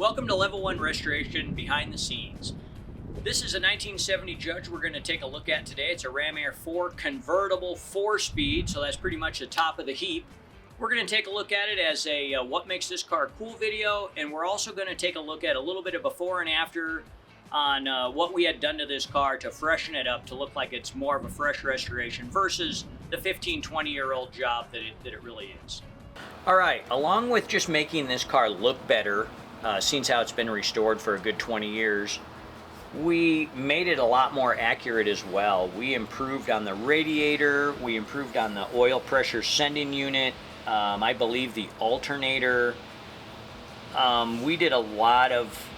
Welcome to Level 1 Restoration Behind the Scenes. This is a 1970 Judge we're going to take a look at today. It's a RAMAIR 4 convertible 4-speed, so that's pretty much the top of the heap. We're going to take a look at it as a what makes this car cool video, and we're also going to take a look at a little bit of before and after on what we had done to this car to freshen it up to look like it's more of a fresh restoration versus the 15-20-year-old job that it really is. All right, along with just making this car look better, seeing how it's been restored for a good 20 years, we made it a lot more accurate as well. We improved on the radiator, we improved on the oil pressure sending unit, I believe the alternator. We did a lot of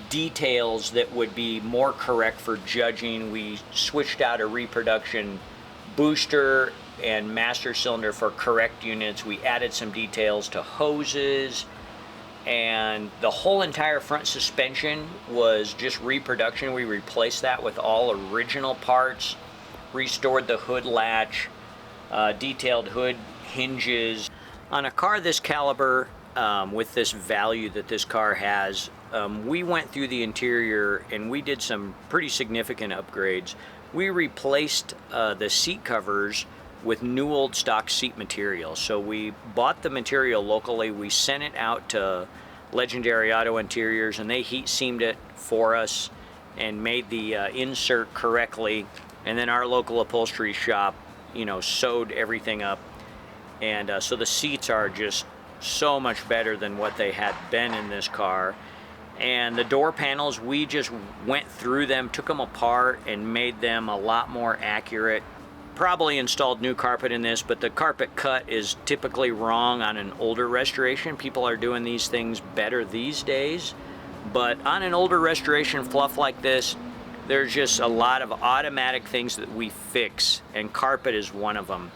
details that would be more correct for judging. We switched out a reproduction booster and master cylinder for correct units. We added some details to hoses, and the whole entire front suspension was just reproduction. We replaced that with all original parts, restored the hood latch, detailed hood hinges. On a car this caliber, with this value that this car has, we went through the interior and we did some pretty significant upgrades. We replaced the seat covers with new old stock seat material. So we bought the material locally, we sent it out to Legendary Auto Interiors, and they heat seamed it for us and made the insert correctly. And then our local upholstery shop, sewed everything up. And so the seats are just so much better than what they had been in this car. And the door panels, we just went through them, took them apart, and made them a lot more accurate. Probably installed new carpet in this, but the carpet cut is typically wrong on an older restoration. People are doing these things better these days. But on an older restoration fluff like this, there's just a lot of automatic things that we fix, and carpet is one of them.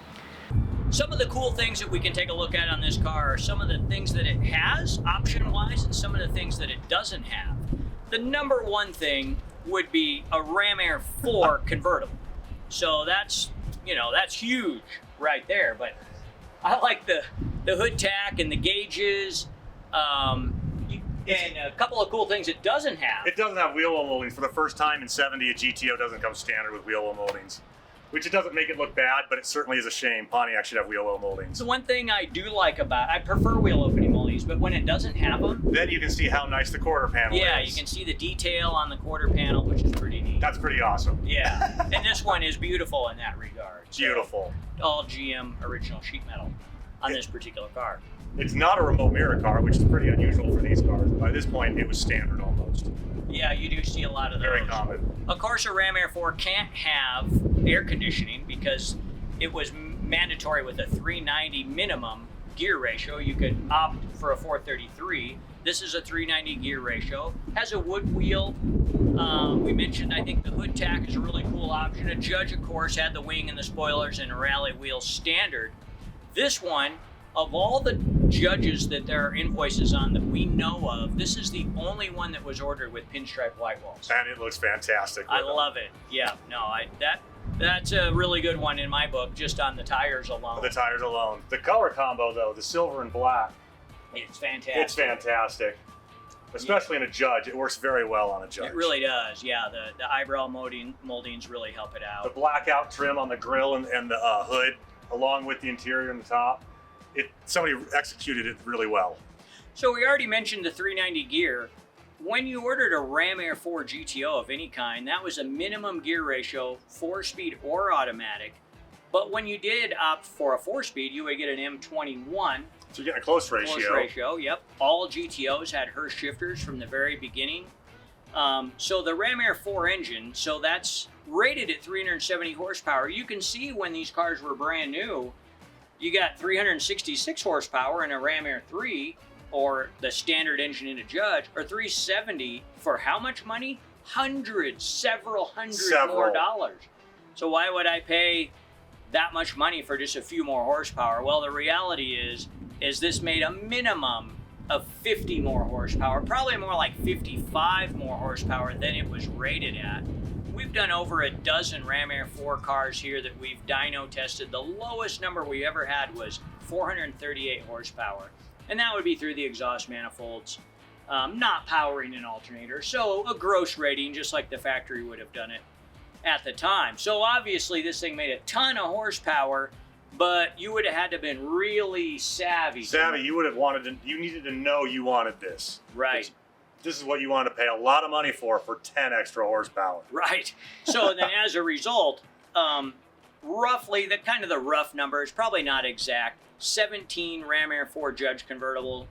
Some of the cool things that we can take a look at on this car are some of the things that it has option-wise and some of the things that it doesn't have. The number one thing would be a RAMAIR 4 convertible. So that's huge right there. But I like the hood tack and the gauges, and a couple of cool things it doesn't have. It doesn't have wheel well moldings. For the first time in 70, a GTO doesn't come standard with wheel well moldings, which it doesn't make it look bad, but it certainly is a shame. Pontiac should have wheel well moldings. The one thing I do like I prefer wheel opening moldings, but when it doesn't have them, then you can see how nice the quarter panel is. Yeah, you can see the detail on the quarter panel, which is pretty neat. That's pretty awesome. Yeah, and this one is beautiful in that regard. Beautiful. So, all GM original sheet metal on this particular car. It's not a remote mirror car, which is pretty unusual for these cars. By this point, it was standard almost. Yeah, you do see a lot of those. Very common. Of course, a RAMAIR 4 can't have air conditioning because it was mandatory with a 390 minimum gear ratio. You could opt for a 433. This is a 390 gear ratio. Has a wood wheel. We mentioned, I think the hood tack is a really cool option. A Judge, of course, had the wing and the spoilers and a rally wheel standard. This one, of all the Judges that there are invoices on that we know of, this is the only one that was ordered with pinstripe white walls. And it looks fantastic. I love it. Yeah, no, that's a really good one in my book, just on the tires alone. The tires alone. The color combo, though, the silver and black, it's fantastic. It's fantastic. Especially in a Judge. It works very well on a Judge. It really does, yeah. The eyebrow moldings really help it out. The blackout trim on the grill and the hood, along with the interior and the top. Somebody executed it really well. So we already mentioned the 390 gear. When you ordered a RAMAIR 4 GTO of any kind, that was a minimum gear ratio, 4-speed or automatic. But when you did opt for a 4-speed, you would get an M21. So you're getting a close ratio. Close ratio, yep. All GTOs had Hurst shifters from the very beginning. So the RAMAIR 4 engine, so that's rated at 370 horsepower. You can see when these cars were brand new, you got 366 horsepower in a RAMAIR 3, or the standard engine in a Judge, or 370 for how much money? Several hundred more dollars. So why would I pay that much money for just a few more horsepower? Well, the reality is this made a minimum of 50 more horsepower, probably more like 55 more horsepower than it was rated at. We've done over a dozen RAMAIR 4 cars here that we've dyno tested. The lowest number we ever had was 438 horsepower. And that would be through the exhaust manifolds. not powering an alternator. So a gross rating, just like the factory would have done it at the time. So obviously this thing made a ton of horsepower, but you would have had to have been really savvy. You would have you needed to know you wanted this. Right. This is what you want to pay a lot of money for 10 extra horsepower. Right. So then as a result, roughly, the rough number is probably not exact, 17 RAMAIR 4 Judge convertible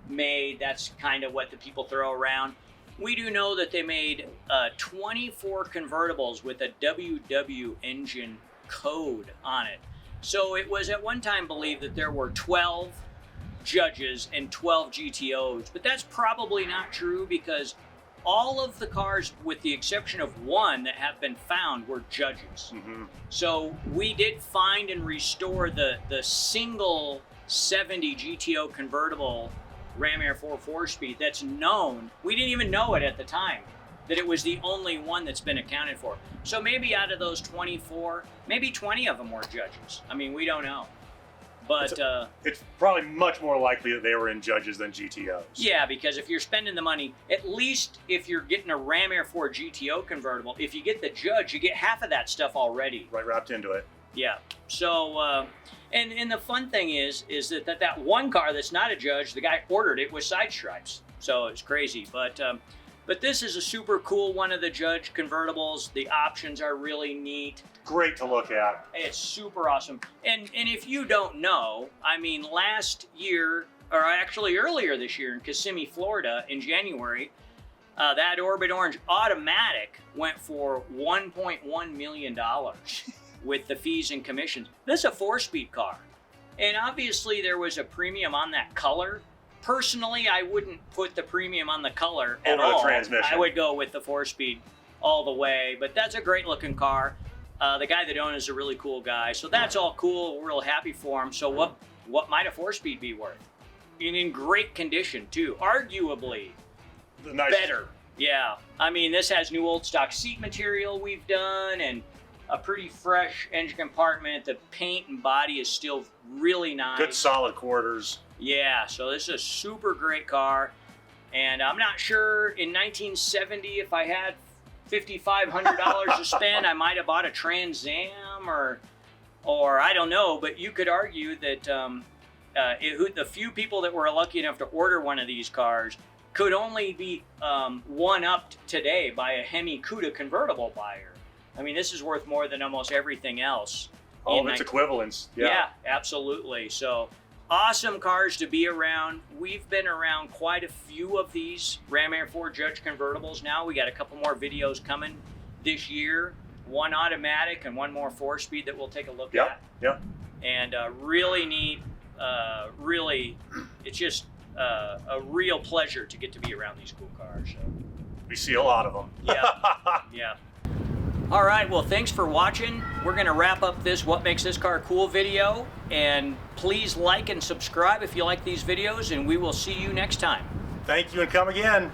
made. That's kind of what the people throw around. We do know that they made 24 convertibles with a WW engine code on it. So it was at one time believed that there were 12 Judges and 12 GTOs, but that's probably not true because all of the cars, with the exception of one that have been found, were Judges. Mm-hmm. So we did find and restore the single 70 GTO convertible RAMAIR 4 4-speed that's known. We didn't even know it at the time that it was the only one that's been accounted for. So maybe out of those 24, maybe 20 of them were Judges. I mean, we don't know. But it's probably much more likely that they were in Judges than GTOs. Yeah, because if you're spending the money, at least if you're getting a RAMAIR 4 GTO convertible, if you get the Judge, you get half of that stuff already. Right, wrapped into it. Yeah. So, and the fun thing is that one car that's not a Judge, the guy ordered it with side stripes. So it's crazy. But this is a super cool one of the Judge convertibles. The options are really neat. Great to look at. It's super awesome. And if you don't know, I mean, last year, or actually earlier this year in Kissimmee, Florida, in January, that Orbit Orange automatic went for $1.1 million with the fees and commissions. This is a 4-speed car. And obviously there was a premium on that color. Personally, I wouldn't put the premium on the color at all. Over the transmission. I would go with the 4-speed all the way. But that's a great looking car. The guy that owns is a really cool guy. So that's all cool. We're real happy for him. So what might a 4-speed be worth? In great condition, too. Arguably better. Yeah. I mean, this has new old stock seat material we've done and a pretty fresh engine compartment. The paint and body is still really nice. Good solid quarters. Yeah. So this is a super great car. And I'm not sure in 1970 if I had $5,500 to spend, I might have bought a Trans Am or I don't know, but you could argue that the few people that were lucky enough to order one of these cars could only be one-upped today by a Hemi Cuda convertible buyer. I mean, this is worth more than almost everything else. All of its equivalents. Yeah, absolutely. So awesome cars to be around. We've been around quite a few of these RAMAIR 4 Judge convertibles now. We got a couple more videos coming this year. One automatic and one more 4-speed that we'll take a look at. Yeah. And really neat. Really, it's just a real pleasure to get to be around these cool cars. So. We see a lot of them. Yeah. All right, well, thanks for watching. We're going to wrap up this What Makes This Car Cool video. And please like and subscribe if you like these videos, and we will see you next time. Thank you, and come again.